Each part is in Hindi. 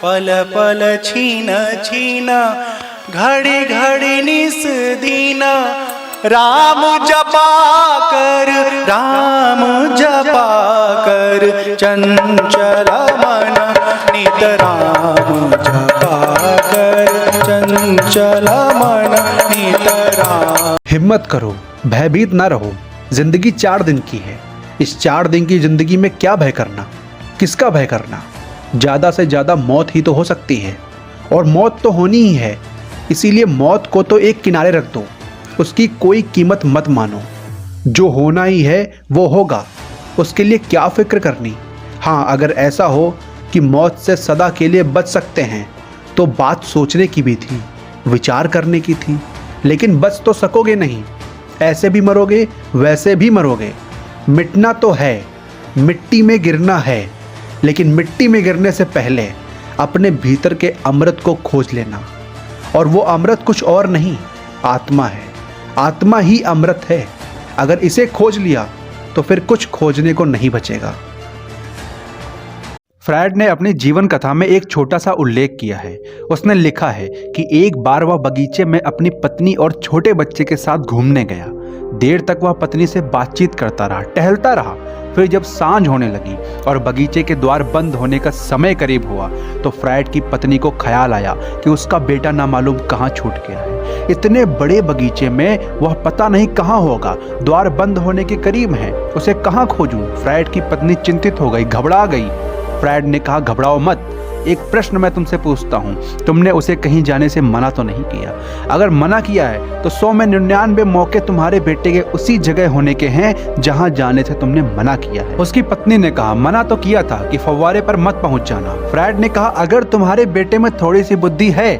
पल पल छीन छीन घड़ी घड़ी निस दीना राम जपा कर चंचल मन नित राम जपा कर चंचल मन नित राम। हिम्मत करो, भयभीत ना रहो। जिंदगी 4 दिन की है। इस 4 दिन की जिंदगी में क्या भय करना, किसका भय करना। ज़्यादा से ज़्यादा मौत ही तो हो सकती है, और मौत तो होनी ही है। इसीलिए मौत को तो एक किनारे रख दो, उसकी कोई कीमत मत मानो। जो होना ही है वो होगा, उसके लिए क्या फिक्र करनी। हाँ, अगर ऐसा हो कि मौत से सदा के लिए बच सकते हैं तो बात सोचने की भी थी, विचार करने की थी। लेकिन बच तो सकोगे नहीं, ऐसे भी मरोगे वैसे भी मरोगे। मिटना तो है, मिट्टी में गिरना है, लेकिन मिट्टी में गिरने से पहले अपने भीतर के अमृत को खोज लेना। और वो अमृत कुछ और नहीं, आत्मा है। आत्मा ही अमृत है। अगर इसे खोज लिया तो फिर कुछ खोजने को नहीं बचेगा। फ्रायड ने अपनी जीवन कथा में एक छोटा सा उल्लेख किया है। उसने लिखा है कि एक बार वह बगीचे में अपनी पत्नी और छोटे बच्चे के साथ घूमने गया। देर तक वह पत्नी से बातचीत करता रहा, टहलता रहा। फिर जब सांझ होने लगी और बगीचे के द्वार बंद होने का समय करीब हुआ तो फ्रायड की पत्नी को ख्याल आया कि उसका बेटा ना मालूम कहाँ छूट गया है। इतने बड़े बगीचे में वह पता नहीं कहाँ होगा, द्वार बंद होने के करीब है, उसे कहाँ खोजूं। फ्रायड की पत्नी चिंतित हो गई, घबरा गई। फ्रायड ने कहा, घबराओ मत, एक प्रश्न मैं तुमसे पूछता हूँ, तुमने उसे कहीं जाने से मना तो नहीं किया? अगर मना किया है तो 100 में 99 मौके तुम्हारे बेटे के उसी जगह होने के हैं जहाँ जाने से तुमने मना किया है। उसकी पत्नी ने कहा, मना तो किया था कि फव्वारे पर मत पहुँच जाना। फ्रायड ने कहा, अगर तुम्हारे बेटे में थोड़ी सी बुद्धि है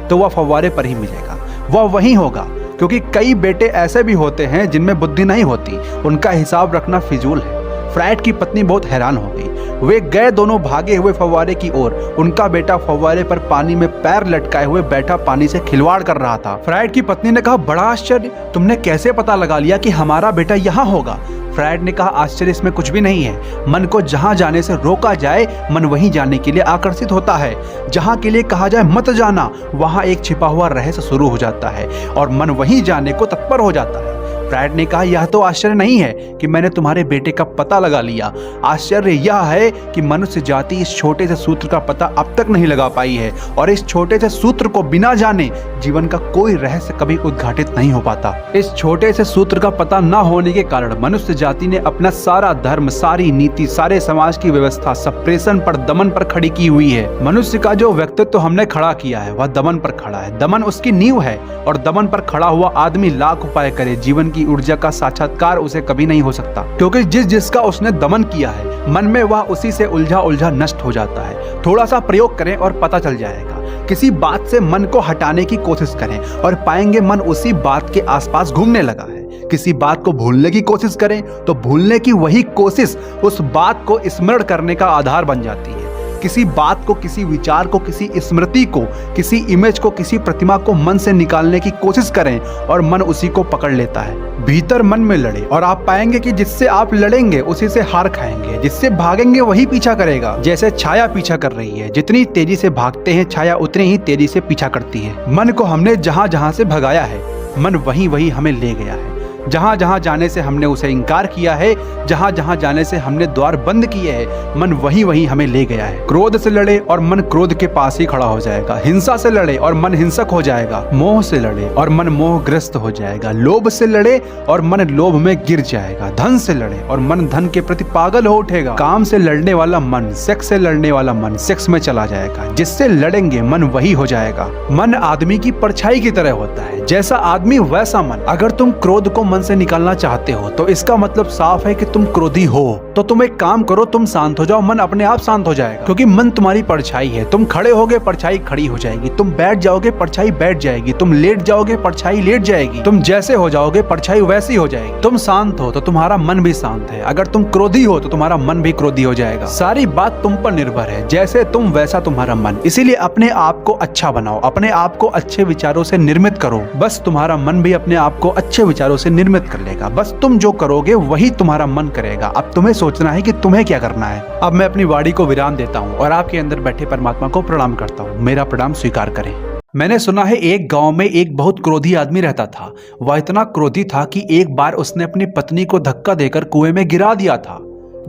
तो वह फव्वारे पर ही मिलेगा, वह वहीं होगा। क्योंकि कई बेटे ऐसे भी होते हैं जिनमें बुद्धि नहीं होती, उनका हिसाब रखना फिजूल है। फ्रायड की पत्नी बहुत हैरान हो गई। वे गए दोनों भागे हुए फव्वारे की ओर। उनका बेटा फव्वारे पर पानी में पैर लटकाए हुए बैठा पानी से खिलवाड़ कर रहा था। फ्रायड की पत्नी ने कहा, बड़ा आश्चर्य, तुमने कैसे पता लगा लिया कि हमारा बेटा यहाँ होगा? फ्रायड ने कहा, आश्चर्य इसमें कुछ भी नहीं है। मन को जहाँ जाने से रोका जाए, मन वहीं जाने के लिए आकर्षित होता है। जहाँ के लिए कहा जाए मत जाना, वहाँ एक छिपा हुआ रहस्य शुरू हो जाता है और मन वहीं जाने को तत्पर हो जाता है। फ्रायड ने कहा, यह तो आश्चर्य नहीं है कि मैंने तुम्हारे बेटे का पता लगा लिया। आश्चर्य यह है कि मनुष्य जाति इस छोटे से सूत्र का पता अब तक नहीं लगा पाई है, और इस छोटे से सूत्र को बिना जाने जीवन का कोई रहस्य कभी उद्घाटित नहीं हो पाता। इस छोटे से सूत्र का पता न होने के कारण मनुष्य जाति ने अपना सारा धर्म, सारी नीति, सारे समाज की व्यवस्था सप्रेशन पर, दमन पर खड़ी की हुई है। मनुष्य का जो व्यक्तित्व हमने खड़ा किया है वह दमन पर खड़ा है। दमन उसकी नींव है, और दमन पर खड़ा हुआ आदमी लाख उपाय करे, जीवन की ऊर्जा का साक्षात्कार उसे कभी नहीं हो सकता। क्योंकि जिसका उसने दमन किया है, मन में वह उसी से उलझा उलझा नष्ट हो जाता है। थोड़ा सा प्रयोग करें और पता चल जाएगा। किसी बात से मन को हटाने की कोशिश करें और पाएंगे मन उसी बात के आसपास घूमने लगा है। किसी बात को भूलने की कोशिश करें तो भूलने की वही कोशिश उस बात को स्मरण करने का आधार बन जाती है। किसी बात को, किसी विचार को, किसी स्मृति को, किसी इमेज को, किसी प्रतिमा को मन से निकालने की कोशिश करें और मन उसी को पकड़ लेता है। भीतर मन में लड़े और आप पाएंगे कि जिससे आप लड़ेंगे उसी से हार खाएंगे। जिससे भागेंगे वही पीछा करेगा। जैसे छाया पीछा कर रही है, जितनी तेजी से भागते हैं छाया उतनी ही तेजी से पीछा करती है। मन को हमने जहां जहां से भगाया है, मन वहीं वहीं हमें ले गया है। जहां जहां जाने से हमने उसे इनकार किया है, जहां जहां जाने से हमने द्वार बंद किए हैं, मन वहीं वहीं हमें ले गया है। क्रोध से लड़े और मन क्रोध के पास ही खड़ा हो जाएगा। हिंसा से लड़े और मन हिंसक हो जाएगा। मोह से लड़े और मन मोहग्रस्त हो जाएगा। लोभ से लड़े और मन लोभ में गिर जाएगा। धन से लड़े और मन धन के प्रति पागल हो उठेगा। काम से लड़ने वाला मन, सेक्स से लड़ने वाला मन सेक्स में चला जाएगा। जिससे लड़ेंगे मन वही हो जाएगा। मन आदमी की परछाई की तरह होता है, जैसा आदमी वैसा मन। अगर तुम क्रोध को मन से निकालना चाहते हो तो इसका मतलब साफ है कि तुम क्रोधी हो। तो तुम एक काम करो, तुम शांत हो जाओ, मन अपने आप शांत हो जाएगा। क्योंकि मन तुम्हारी परछाई है। तुम खड़े होगे, परछाई खड़ी हो जाएगी। तुम बैठ जाओगे, परछाई बैठ जाएगी। तुम लेट जाओगे, परछाई लेट जाएगी। तुम जैसे हो जाओगे, परछाई वैसी हो जाएगी। तुम शांत हो तो तुम्हारा मन भी शांत है। अगर तुम क्रोधी हो तो तुम्हारा मन भी क्रोधी हो जाएगा। सारी बात तुम पर निर्भर है, जैसे तुम वैसा तुम्हारा मन। इसीलिए अपने आप को अच्छा बनाओ, अपने आप को अच्छे विचारों से निर्मित करो। बस तुम्हारा मन भी अपने आप को अच्छे विचारों से निर्मित कर लेगा। बस तुम जो करोगे वही तुम्हारा मन करेगा। अब तुम्हें सोचना है कि तुम्हें क्या करना है। अब मैं अपनी वाणी को विराम देता हूँ और आपके अंदर बैठे परमात्मा को प्रणाम करता हूँ। मेरा प्रणाम स्वीकार करें। मैंने सुना है एक गांव में एक बहुत क्रोधी आदमी रहता था। वह इतना क्रोधी था कि एक बार उसने अपनी पत्नी को धक्का देकर कुएं में गिरा दिया था।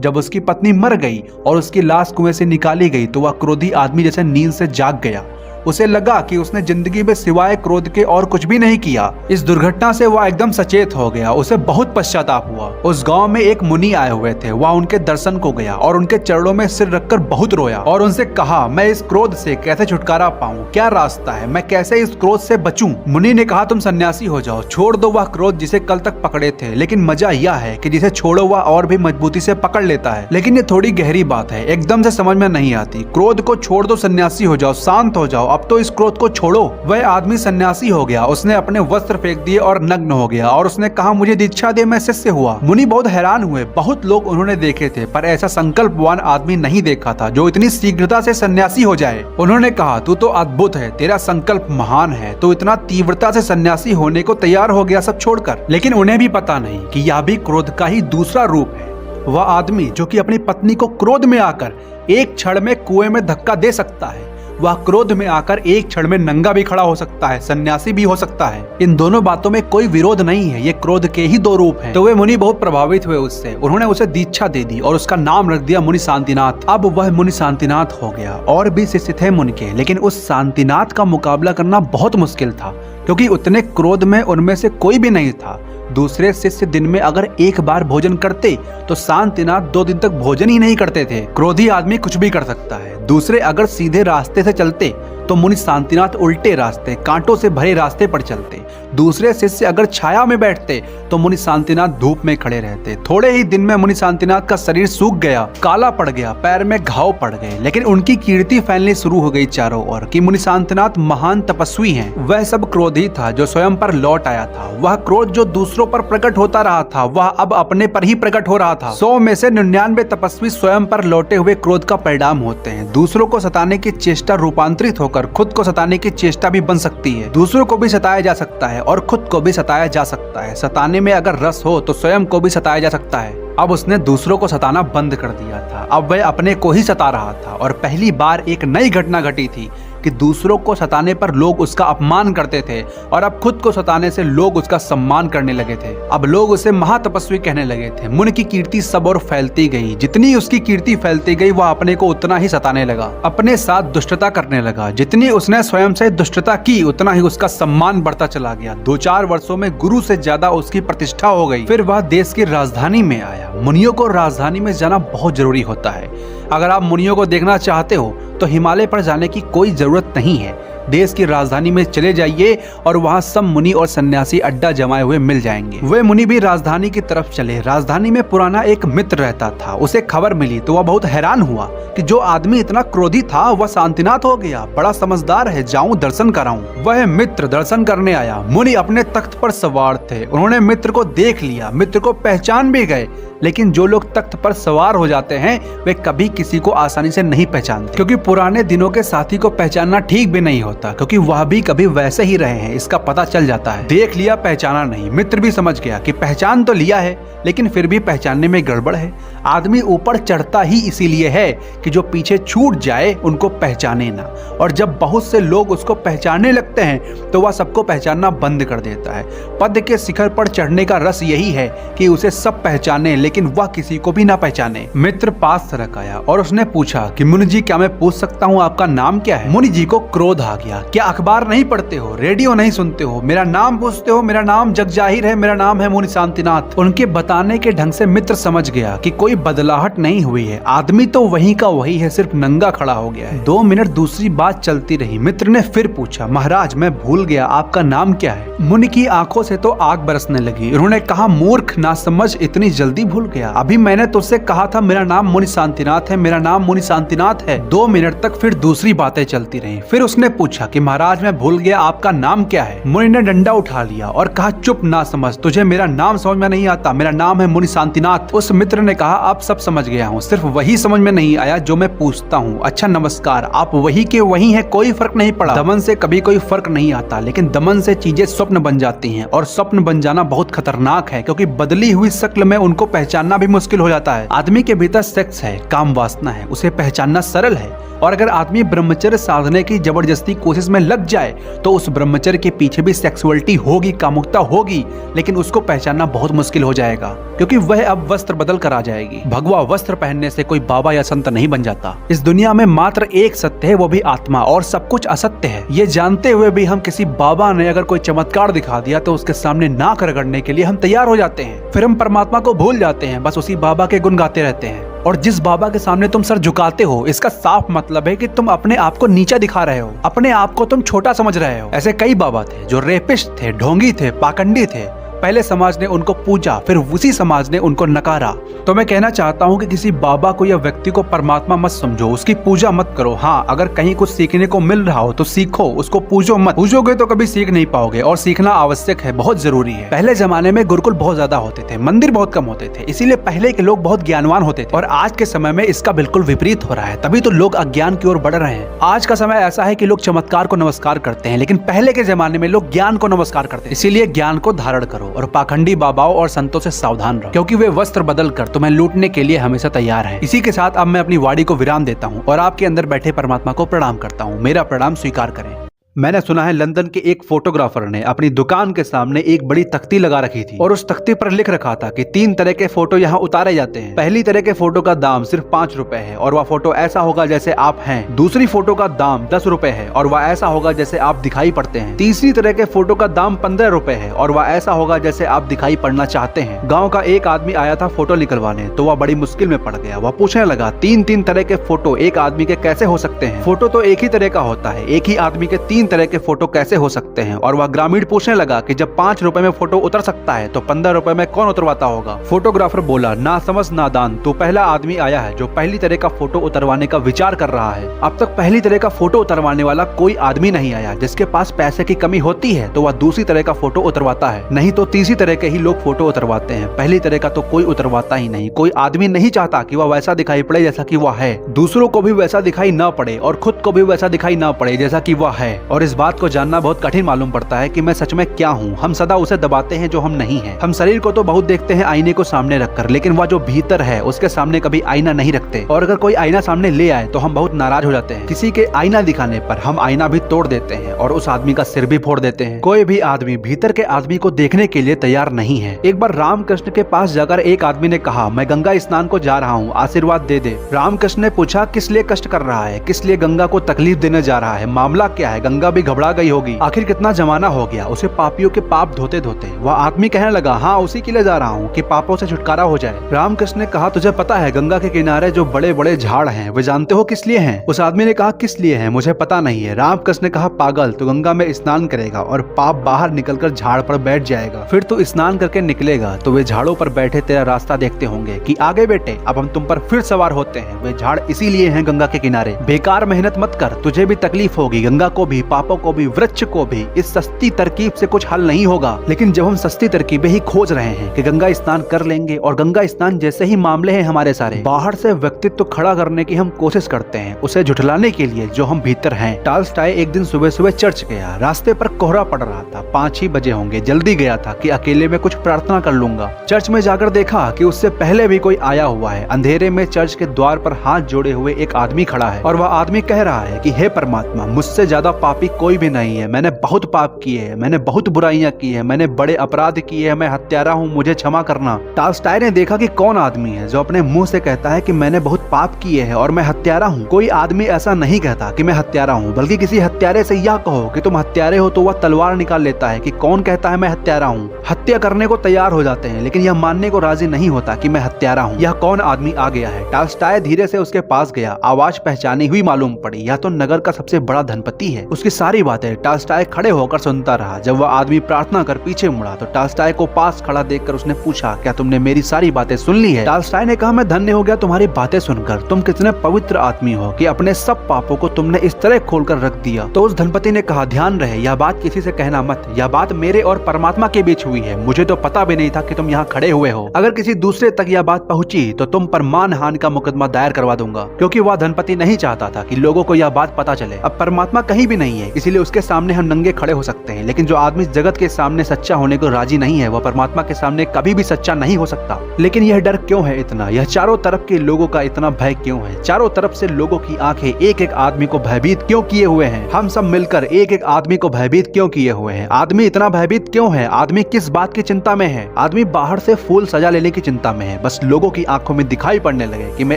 जब उसकी पत्नी मर गई और उसकी लाश कुएं से निकाली गई तो वह क्रोधी आदमी जैसे नींद से जाग गया। उसे लगा कि उसने जिंदगी में सिवाय क्रोध के और कुछ भी नहीं किया। इस दुर्घटना से वह एकदम सचेत हो गया। उसे बहुत पश्चाताप हुआ। उस गांव में एक मुनि आए हुए थे। वह उनके दर्शन को गया और उनके चरणों में सिर रखकर बहुत रोया और उनसे कहा, मैं इस क्रोध से कैसे छुटकारा पाऊं? क्या रास्ता है? मैं कैसे इस क्रोध से बचूं? मुनि ने कहा, तुम सन्यासी हो जाओ, छोड़ दो वह क्रोध जिसे कल तक पकड़े थे। लेकिन मजा यह है कि जिसे छोड़ो वह और भी मजबूती से पकड़ लेता है। लेकिन ये थोड़ी गहरी बात है, एकदम से समझ में नहीं आती। क्रोध को छोड़ दो, सन्यासी हो जाओ, शांत हो जाओ, अब तो इस क्रोध को छोड़ो। वह आदमी सन्यासी हो गया। उसने अपने वस्त्र फेंक दिए और नग्न हो गया और उसने कहा, मुझे दीक्षा दे, मैं शिष्य हुआ। मुनि बहुत हैरान हुए। बहुत लोग उन्होंने देखे थे पर ऐसा संकल्पवान आदमी नहीं देखा था जो इतनी शीघ्रता से सन्यासी हो जाए। उन्होंने कहा, तू तो अद्भुत है, तेरा संकल्प महान है, तो इतना तीव्रता से सन्यासी होने को तैयार हो गया सब छोड़कर। लेकिन उन्हें भी पता नहीं कि यह भी क्रोध का ही दूसरा रूप है। वह आदमी जो कि अपनी पत्नी को क्रोध में आकर एक क्षण में कुएं में धक्का दे सकता है, वह क्रोध में आकर एक क्षण में नंगा भी खड़ा हो सकता है, सन्यासी भी हो सकता है। इन दोनों बातों में कोई विरोध नहीं है, ये क्रोध के ही दो रूप हैं। तो वे मुनि बहुत प्रभावित हुए उससे। उन्होंने उसे दीक्षा दे दी और उसका नाम रख दिया मुनि शांतिनाथ। अब वह मुनि शांतिनाथ हो गया। और भी शिष्य थे मुनि के, लेकिन उस शांतिनाथ का मुकाबला करना बहुत मुश्किल था क्योंकि उतने क्रोध में उनमें से कोई भी नहीं था। दूसरे शिष्य दिन में अगर एक बार भोजन करते तो शांतिनाथ 2 दिन तक भोजन ही नहीं करते थे। क्रोधी आदमी कुछ भी कर सकता है। दूसरे अगर सीधे रास्ते से चलते तो मुनि शांतिनाथ उल्टे रास्ते, कांटों से भरे रास्ते पर चलते। दूसरे शिष्य अगर छाया में बैठते तो मुनि शांतिनाथ धूप में खड़े रहते। थोड़े ही दिन में मुनि शांतिनाथ का शरीर सूख गया, काला पड़ गया, पैर में घाव पड़ गए। लेकिन उनकी कीर्ति फैलनी शुरू हो गई चारों ओर कि मुनि शांतिनाथ महान तपस्वी हैं। वह सब क्रोधी था जो स्वयं पर लौट आया था। वह क्रोध जो दूसरों पर प्रकट होता रहा था वह अब अपने पर ही प्रकट हो रहा था। 100 में से 99 तपस्वी स्वयं पर लौटे हुए क्रोध का परिणाम होते हैं। दूसरों को सताने की चेष्टा रूपांतरित होकर खुद को सताने की चेष्टा भी बन सकती है। दूसरों को भी सताया जा सकता है और खुद को भी सताया जा सकता है। सताने में अगर रस हो तो स्वयं को भी सताया जा सकता है। अब उसने दूसरों को सताना बंद कर दिया था। अब वह अपने को ही सता रहा था और पहली बार एक नई घटना घटी थी कि दूसरों को सताने पर लोग उसका अपमान करते थे और अब खुद को सताने से लोग उसका सम्मान करने लगे थे। अब लोग उसे महातपस्वी कहने लगे थे। मुनि की कीर्ति सब और फैलती गई। जितनी उसकी कीर्ति फैलती गई वह अपने को उतना ही सताने लगा, अपने साथ दुष्टता करने लगा। जितनी उसने स्वयं से दुष्टता की उतना ही उसका सम्मान बढ़ता चला गया। 2-4 वर्षों में गुरु से ज्यादा उसकी प्रतिष्ठा हो गई। फिर वह देश की राजधानी में आया। मुनियों को राजधानी में जाना बहुत जरूरी होता है। अगर आप मुनियों को देखना चाहते हो तो हिमालय पर जाने की कोई जरूरत नहीं है। देश की राजधानी में चले जाइए और वहाँ सब मुनि और सन्यासी अड्डा जमाए हुए मिल जाएंगे। वे मुनि भी राजधानी की तरफ चले। राजधानी में पुराना एक मित्र रहता था। उसे खबर मिली तो वह बहुत हैरान हुआ कि जो आदमी इतना क्रोधी था वह शांतिनाथ हो गया। बड़ा समझदार है, जाऊं दर्शन कराऊं। वह मित्र दर्शन करने आया। मुनि अपने तख्त पर सवार थे। उन्होंने मित्र को देख लिया, मित्र को पहचान भी गए। लेकिन जो लोग तख्त पर सवार हो जाते हैं वे कभी किसी को आसानी से नहीं पहचानते, क्योंकि पुराने दिनों के साथी को पहचानना ठीक भी नहीं होता, क्योंकि वह भी कभी वैसे ही रहे हैं, इसका पता चल जाता है। देख लिया, पहचाना नहीं। मित्र भी समझ गया कि पहचान तो लिया है लेकिन फिर भी पहचानने में गड़बड़ है। आदमी ऊपर चढ़ता ही इसीलिए है कि जो पीछे छूट जाए उनको पहचाने ना। और जब बहुत से लोग उसको पहचानने लगते हैं तो वह सबको पहचानना बंद कर देता है। पद के शिखर पर चढ़ने का रस यही है कि उसे सब पहचाने लेकिन वह किसी को भी ना पहचाने। मित्र पास सरक आया और उसने पूछा कि मुनि जी, क्या मैं पूछ सकता हूँ आपका नाम क्या है? मुनि जी को क्रोध आ गया। क्या अखबार नहीं पढ़ते हो, रेडियो नहीं सुनते हो, मेरा नाम पूछते हो? मेरा नाम जग जाहिर है, मेरा नाम है मुनि शांतिनाथ। उनके बताने के ढंग से मित्र समझ गया कि कोई बदलाहट नहीं हुई है, आदमी तो वही का वही है, सिर्फ नंगा खड़ा हो गया है। 2 मिनट दूसरी बात चलती रही। मित्र ने फिर पूछा, महाराज मैं भूल गया, आपका नाम क्या है? मुनि की आंखों से तो आग बरसने लगी। उन्होंने कहा, मूर्ख, नासमझ, इतनी जल्दी भूल गया? अभी मैंने तुझसे कहा था मेरा नाम मुनि शांतिनाथ है, मेरा नाम मुनि शांतिनाथ है। 2 मिनट देर तक फिर दूसरी बातें चलती रहीं। फिर उसने पूछा कि महाराज मैं भूल गया, आपका नाम क्या है? मुनि ने डंडा उठा लिया और कहा चुप ना समझ, तुझे मेरा नाम समझ में नहीं आता, मेरा नाम है मुनि शांतिनाथ। उस मित्र ने कहा आप सब समझ गया हूँ, सिर्फ वही समझ में नहीं आया जो मैं पूछता हूँ। अच्छा नमस्कार, आप वही के वही है, कोई फर्क नहीं पड़ा। दमन से कभी कोई फर्क नहीं आता, लेकिन दमन से चीजें स्वप्न बन जाती हैं और स्वप्न बन जाना बहुत खतरनाक है, क्योंकि बदली हुई शक्ल में उनको पहचानना भी मुश्किल हो जाता है। आदमी के भीतर सेक्स है, काम वासना है, उसे पहचानना सरल है, और अगर आदमी ब्रह्मचर्य साधने की जबरदस्ती कोशिश में लग जाए तो उस ब्रह्मचर्य के पीछे भी सेक्सुअलिटी होगी, कामुकता होगी, लेकिन उसको पहचानना बहुत मुश्किल हो जाएगा, क्योंकि वह अब वस्त्र बदल कर आ जाएगी। भगवा वस्त्र पहनने से कोई बाबा या संत नहीं बन जाता। इस दुनिया में मात्र एक सत्य है, वो भी आत्मा, और सब कुछ असत्य है। ये जानते हुए भी हम किसी बाबा ने अगर कोई चमत्कार दिखा दिया तो उसके सामने नाक रगड़ने के लिए हम तैयार हो जाते हैं। फिर हम परमात्मा को भूल जाते हैं, बस उसी बाबा के गुण गाते रहते हैं। और जिस बाबा के सामने तुम सर झुकाते हो, इसका साफ मतलब है कि तुम अपने आप को नीचा दिखा रहे हो, अपने आप को तुम छोटा समझ रहे हो। ऐसे कई बाबा थे जो रेपिस्ट थे, ढोंगी थे, पाखंडी थे। पहले समाज ने उनको पूजा, फिर उसी समाज ने उनको नकारा। तो मैं कहना चाहता हूँ कि किसी बाबा को या व्यक्ति को परमात्मा मत समझो, उसकी पूजा मत करो। हाँ, अगर कहीं कुछ सीखने को मिल रहा हो तो सीखो, उसको पूजो मत। पूजोगे तो कभी सीख नहीं पाओगे, और सीखना आवश्यक है, बहुत जरूरी है। पहले जमाने में गुरुकुल बहुत ज्यादा होते थे, मंदिर बहुत कम होते थे, इसीलिए पहले के लोग बहुत ज्ञानवान होते थे। और आज के समय में इसका बिल्कुल विपरीत हो रहा है, तभी तो लोग अज्ञान की ओर बढ़ रहे हैं। आज का समय ऐसा है कि लोग चमत्कार को नमस्कार करते हैं, लेकिन पहले के जमाने में लोग ज्ञान को नमस्कार करते हैं। इसीलिए ज्ञान को धारण करो और पाखंडी बाबाओं और संतों से सावधान रहो, क्योंकि वे वस्त्र बदल कर तुम्हें लूटने के लिए हमेशा तैयार हैं। इसी के साथ अब मैं अपनी वाणी को विराम देता हूँ और आपके अंदर बैठे परमात्मा को प्रणाम करता हूँ। मेरा प्रणाम स्वीकार करें। मैंने सुना है लंदन के एक फोटोग्राफर ने अपनी दुकान के सामने एक बड़ी तख्ती लगा रखी थी, और उस तख्ती पर लिख रखा था कि 3 तरह के फोटो यहाँ उतारे जाते हैं। पहली तरह के फोटो का दाम सिर्फ 5 रुपए है, और वह फोटो ऐसा होगा जैसे आप हैं। दूसरी फोटो का दाम 10 रुपए है, और वह ऐसा होगा जैसे आप दिखाई पड़ते हैं। तीसरी तरह के फोटो का दाम 15 रुपए है, और वह ऐसा होगा जैसे आप दिखाई पड़ना चाहते हैं। गाँव का एक आदमी आया था फोटो निकलवाने, तो वह बड़ी मुश्किल में पड़ गया। वह पूछने लगा 3 तरह के फोटो एक आदमी के कैसे हो सकते हैं? फोटो तो एक ही तरह का होता है, एक ही आदमी के 3 तरह के फोटो कैसे हो सकते हैं? और वह ग्रामीण पूछने लगा कि जब 5 रुपए में फोटो उतर सकता है तो 15 रुपए में कौन उतरवाता होगा? फोटोग्राफर बोला, ना समझ नादान, तो पहला आदमी आया है जो पहली तरह का फोटो उतरवाने का विचार कर रहा है। अब तक पहली तरह का फोटो उतरवाने वाला कोई आदमी नहीं आया। जिसके पास पैसे की कमी होती है तो वह दूसरी तरह का फोटो उतरवाता है, नहीं तो तीसरी तरह के ही लोग फोटो उतरवाते हैं। पहली तरह का तो कोई उतरवाता ही नहीं। कोई आदमी नहीं चाहता कि वह वैसा दिखाई पड़े जैसा कि वह है, दूसरों को भी वैसा दिखाई ना पड़े और खुद को भी वैसा दिखाई ना पड़े जैसा कि वह है। और इस बात को जानना बहुत कठिन मालूम पड़ता है कि मैं सच में क्या हूँ। हम सदा उसे दबाते हैं जो हम नहीं हैं। हम शरीर को तो बहुत देखते हैं आईने को सामने रखकर, लेकिन वह जो भीतर है उसके सामने कभी आईना नहीं रखते। और अगर कोई आईना सामने ले आए तो हम बहुत नाराज हो जाते हैं। किसी के आईना दिखाने पर हम आईना भी तोड़ देते हैं और उस आदमी का सिर भी फोड़ देते हैं। कोई भी आदमी भीतर के आदमी को देखने के लिए तैयार नहीं है। एक बार रामकृष्ण के पास जाकर एक आदमी ने कहा, मैं गंगा स्नान को जा रहा हूँ, आशीर्वाद दे दे। रामकृष्ण ने पूछा, किस लिए कष्ट कर रहा है? किस लिए गंगा को तकलीफ देने जा रहा है? मामला क्या है? गंगा भी घबरा गई होगी, आखिर कितना जमाना हो गया उसे पापियों के पाप धोते धोते। वह आदमी कहने लगा, हाँ उसी के लिए जा रहा हूँ कि पापों से छुटकारा हो जाए। रामकृष्ण ने कहा, तुझे पता है गंगा के किनारे जो बड़े बड़े झाड़ हैं वे जानते हो किस लिए हैं? उस आदमी ने कहा, किस लिए हैं? मुझे पता नहीं है। रामकृष्ण ने कहा, पागल, तू गंगा में स्नान करेगा और पाप बाहर निकलकर झाड़ पर बैठ जाएगा। फिर तू स्नान करके निकलेगा तो वे झाड़ों पर बैठे तेरा रास्ता देखते होंगे कि आगे बेटे अब हम तुम पर फिर सवार होते हैं। वे झाड़ इसीलिए हैं गंगा के किनारे। बेकार मेहनत मत कर, तुझे भी तकलीफ होगी, गंगा को भी, पापों को भी, वृक्ष को भी। इस सस्ती तरकीब से कुछ हल नहीं होगा। लेकिन जब हम सस्ती तरकीबें ही खोज रहे हैं कि गंगा स्नान कर लेंगे और गंगा स्नान जैसे ही मामले हैं हमारे सारे, बाहर से व्यक्तित्व खड़ा करने की हम कोशिश करते हैं उसे झुठलाने के लिए जो हम भीतर हैं। टॉल्स्टॉय एक दिन सुबह सुबह चर्च गया। रास्ते पर कोहरा पड़ रहा था, 5 ही बजे होंगे। जल्दी गया था कि अकेले में कुछ प्रार्थना कर लूंगा। चर्च में जाकर देखा कि उससे पहले भी कोई आया हुआ है। अंधेरे में चर्च के द्वार पर हाथ जोड़े हुए एक आदमी खड़ा है और वह आदमी कह रहा है कि हे परमात्मा, मुझसे ज्यादा पापी कोई भी नहीं है। मैंने बहुत पाप किए हैं, मैंने बहुत बुराइयां की है, मैंने बड़े अपराध किए हैं, मैं हत्यारा हूँ, मुझे क्षमा करना। टॉल्स्टॉय ने देखा कि कौन आदमी है जो अपने मुंह से कहता है कि मैंने बहुत पाप किए हैं और मैं हत्यारा हूँ। कोई आदमी ऐसा नहीं कहता कि मैं हत्यारा हूँ, बल्कि किसी हत्यारे से यह कहो कि तुम हत्यारे हो तो वह तलवार निकाल लेता है कि कौन कहता है मैं हत्यारा हूँ। हत्या करने को तैयार हो जाते हैं, लेकिन यह मानने को राजी नहीं होता कि मैं हत्यारा हूँ। यह कौन आदमी आ गया है? टॉल्स्टॉय धीरे से उसके पास गया। आवाज पहचानी हुई मालूम पड़ी। यह तो नगर का सबसे बड़ा धनपति है। उसकी उसकी सारी बातें टॉल्स्टॉय खड़े होकर सुनता रहा। जब वह आदमी प्रार्थना कर पीछे मुड़ा तो टॉल्स्टॉय को पास खड़ा देखकर उसने पूछा, क्या तुमने मेरी सारी बातें सुन ली है? टॉल्स्टॉय ने कहा, मैं धन्य हो गया तुम्हारी बातें सुनकर। तुम कितने पवित्र आदमी हो कि अपने सब पापों को तुमने इस तरह खोलकर रख दिया। तो उस धनपति ने कहा, ध्यान रहे यह बात किसी से कहना मत। यह बात मेरे और परमात्मा के बीच हुई है। मुझे तो पता भी नहीं था कि तुम यहाँ खड़े हुए हो। अगर किसी दूसरे तक यह बात पहुंची तो तुम पर मानहानि का मुकदमा दायर करवा दूंगा, क्योंकि वह धनपति नहीं चाहता था कि लोगों को यह बात पता चले। अब परमात्मा कहीं भी नहीं है, इसीलिए उसके सामने हम नंगे खड़े हो सकते हैं, लेकिन जो आदमी जगत के सामने सच्चा होने को राजी नहीं है वह परमात्मा के सामने कभी भी सच्चा नहीं हो सकता। लेकिन यह डर क्यों है इतना? यह चारों तरफ के लोगों का इतना भय क्यों है? चारों तरफ से लोगों की आंखें एक एक आदमी को भयभीत क्यों किए हुए हैं? हम सब मिलकर एक एक आदमी को भयभीत क्यों किए हुए हैं? आदमी इतना भयभीत क्यों है? आदमी किस बात की चिंता में है? आदमी बाहर से फूल सजा लेने की चिंता में है। बस लोगों की आंखों में दिखाई पड़ने लगे कि मैं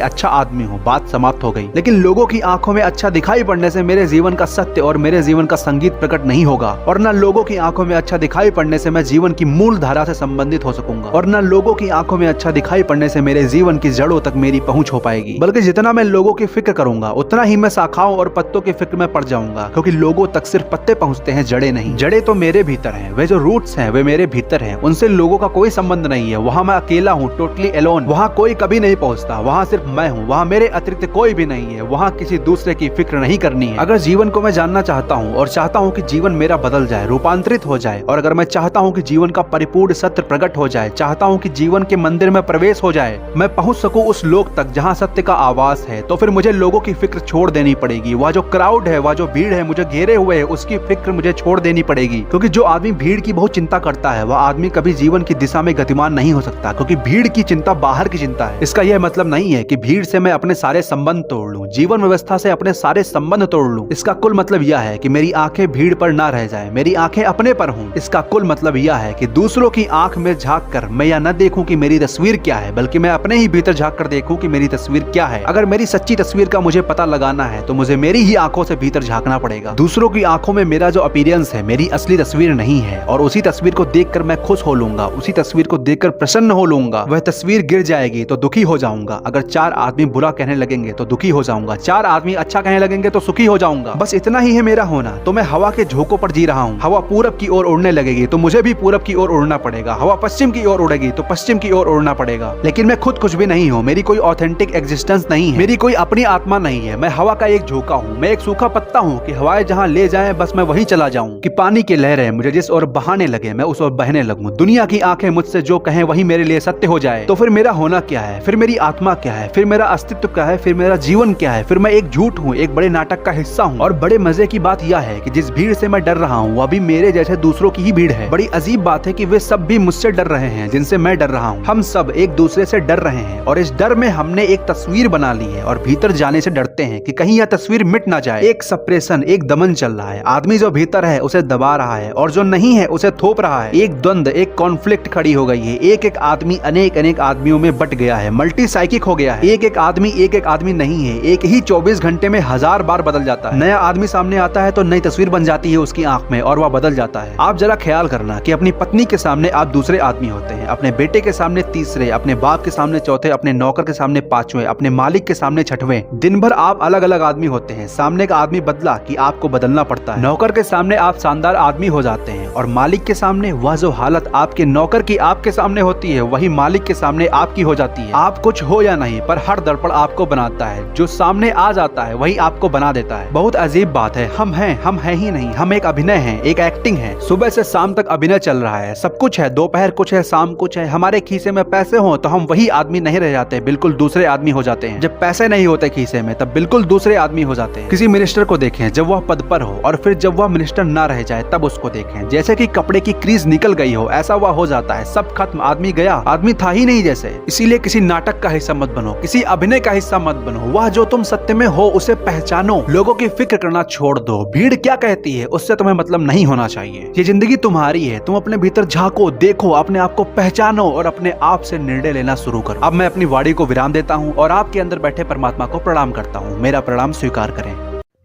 अच्छा आदमी हूँ, बात समाप्त हो गई। लेकिन लोगों की आंखों में अच्छा दिखाई पड़ने से मेरे जीवन का सत्य और मेरे जीवन का संगीत प्रकट नहीं होगा, और न लोगों की आंखों में अच्छा दिखाई पड़ने से मैं जीवन की मूल धारा से संबंधित हो सकूंगा, और न लोगों की आंखों में अच्छा दिखाई पड़ने से मेरे जीवन की जड़ों तक मेरी पहुंच हो पाएगी। बल्कि जितना मैं लोगों की फिक्र करूंगा उतना ही मैं शाखाओं और पत्तों की फिक्र में पड़ जाऊंगा, क्योंकि लोगों तक सिर्फ पत्ते पहुंचते हैं, जड़े नहीं। जड़े तो मेरे भीतर हैं, वे जो रूट्स हैं वे मेरे भीतर हैं, उनसे लोगों का कोई संबंध नहीं है। वहाँ मैं अकेला हूँ, टोटली एलोन। वहाँ कोई कभी नहीं पहुँचता, वहाँ सिर्फ मैं हूँ, वहाँ मेरे अतिरिक्त कोई भी नहीं है, वहाँ किसी दूसरे की फिक्र नहीं करनी है। अगर जीवन को मैं जानना चाहता हूँ और चाहता हूँ कि जीवन मेरा बदल जाए, रूपांतरित हो जाए, और अगर मैं चाहता हूँ कि जीवन का परिपूर्ण सत्य प्रकट हो जाए, चाहता हूँ कि जीवन के मंदिर में प्रवेश हो जाए, मैं पहुँच सकूँ उस लोक तक जहाँ सत्य का आवास है, तो फिर मुझे लोगों की फिक्र छोड़ देनी पड़ेगी। वह जो क्राउड है, वह जो भीड़ है मुझे घेरे हुए है, उसकी फिक्र मुझे छोड़ देनी पड़ेगी। क्योंकि जो आदमी भीड़ की बहुत चिंता करता है वह आदमी कभी जीवन की दिशा में गतिमान नहीं हो सकता, क्योंकि भीड़ की चिंता बाहर की चिंता है। इसका यह मतलब नहीं है कि भीड़ से मैं अपने सारे संबंध तोड़ लूं, जीवन व्यवस्था से अपने सारे संबंध तोड़ लूं। इसका कुल मतलब यह है कि मेरी आंखें भीड़ पर ना रह जाएं, मेरी आंखें अपने पर हों। इसका कुल मतलब यह है कि दूसरों की आंख में झांक कर मैं यह न देखूं कि मेरी तस्वीर क्या है, बल्कि मैं अपने ही भीतर झांक कर देखूं कि मेरी तस्वीर क्या है। अगर मेरी सच्ची तस्वीर का मुझे पता लगाना है तो मुझे मेरी ही आंखों से भीतर झांकना पड़ेगा। दूसरों की आंखों में मेरा जो अपीयरेंस है मेरी असली तस्वीर नहीं है, और उसी तस्वीर को देखकर मैं खुश हो लूंगा, उसी तस्वीर को देखकर प्रसन्न हो लूंगा। वह तस्वीर गिर जाएगी तो दुखी हो जाऊंगा। अगर 4 आदमी बुरा कहने लगेंगे तो दुखी हो जाऊंगा, 4 आदमी अच्छा कहने लगेंगे तो सुखी हो जाऊंगा। बस इतना ही है मेरा होना। तो मैं हवा के झोंकों पर जी रहा हूँ। हवा पूरब की ओर उड़ने लगेगी तो मुझे भी पूरब की ओर उड़ना पड़ेगा। हवा पश्चिम की ओर उड़ेगी तो पश्चिम की ओर उड़ना पड़ेगा। लेकिन मैं खुद कुछ भी नहीं हूँ, मेरी कोई ऑथेंटिक एग्जिस्टेंस नहीं है, मेरी कोई अपनी आत्मा नहीं है। मैं हवा का एक झोंका हूँ, मैं एक सूखा पत्ता हूँ कि हवाएं जहाँ ले जाएं बस मैं वहीं चला जाऊँ। कि पानी की लहरें मुझे जिस ओर बहाने लगे मैं उस ओर बहने लगूं। दुनिया की आंखें मुझसे जो कहें वही मेरे लिए सत्य हो जाए। तो फिर मेरा होना क्या है? फिर मेरी आत्मा क्या है? फिर मेरा अस्तित्व क्या है? फिर मेरा जीवन क्या है? फिर मैं एक झूठ हूँ, एक बड़े नाटक का हिस्सा हूँ। और बड़े मजे की बात यह है कि जिस भीड़ से मैं डर रहा हूँ वह भी मेरे जैसे दूसरों की ही भीड़ है। बड़ी अजीब बात है कि वे सब भी मुझसे डर रहे हैं जिनसे मैं डर रहा हूँ। हम सब एक दूसरे से डर रहे हैं, और इस डर में हमने एक तस्वीर बना ली है, और भीतर जाने से डरते हैं कि कहीं यह तस्वीर मिट ना जाए। एक सप्रेशन, एक दमन चल रहा है। आदमी जो भीतर है उसे दबा रहा है, और जो नहीं है उसे थोप रहा है। एक द्वंद, एक कॉन्फ्लिक्ट खड़ी हो गई है। एक एक आदमी अनेक अनेक आदमियों में बट गया है, मल्टी साइकिक हो गया है। एक एक आदमी नहीं है, एक ही 24 घंटे में 1000 बार बदल जाता है। नया आदमी सामने आता है तो नई तस्वीर बन जाती है उसकी आंख में, और वह बदल जाता है। आप जरा ख्याल करना कि अपनी पत्नी के सामने आप दूसरे आदमी होते हैं, अपने बेटे के सामने तीसरे, अपने बाप के सामने चौथे, अपने नौकर के सामने पांचवें, अपने मालिक के सामने छठवें। दिन भर आप अलग अलग आदमी होते हैं। सामने का आदमी बदला कि आपको बदलना पड़ता है। नौकर के सामने आप शानदार आदमी हो जाते हैं, और मालिक के सामने वह जो हालत आपके नौकर की आपके सामने होती है वही मालिक के सामने आपकी हो जाती है। आप कुछ हो या नहीं, पर हर दर्पण आपको बनाता है। जो सामने आ जाता है वही आपको बना देता है। बहुत अजीब बात है। हम हैं ही नहीं, हम एक अभिनय हैं, एक एक्टिंग है। सुबह से शाम तक अभिनय चल रहा है, सब कुछ है, दोपहर कुछ है, शाम कुछ है। हमारे खीसे में पैसे हो तो हम वही आदमी नहीं रह जाते, बिल्कुल दूसरे आदमी हो जाते हैं। जब पैसे नहीं होते खीसे में तब बिल्कुल दूसरे आदमी हो जाते हैं। किसी मिनिस्टर को देखें जब वह पद पर हो, और फिर जब वह मिनिस्टर ना रह जाए तब उसको देखें। जैसे कि कपड़े की क्रीज निकल गई हो ऐसा वह हो जाता है। सब खत्म, आदमी गया, आदमी था ही नहीं जैसे। इसीलिए किसी नाटक का हिस्सा मत बनो, किसी अभिनय का हिस्सा मत बनो। वह जो तुम सत्य में हो उसे पहचानो। लोगों की फिक्र करना छोड़ दो। भीड़ क्या कहती है उससे तुम्हें मतलब नहीं होना चाहिए। ये जिंदगी तुम्हारी है, तुम अपने भीतर झांको, देखो, अपने आप को पहचानो और अपने आप से निर्णय लेना शुरू करो। अब मैं अपनी वाणी को विराम देता हूँ और आपके अंदर बैठे परमात्मा को प्रणाम करता हूँ। मेरा प्रणाम स्वीकार करें।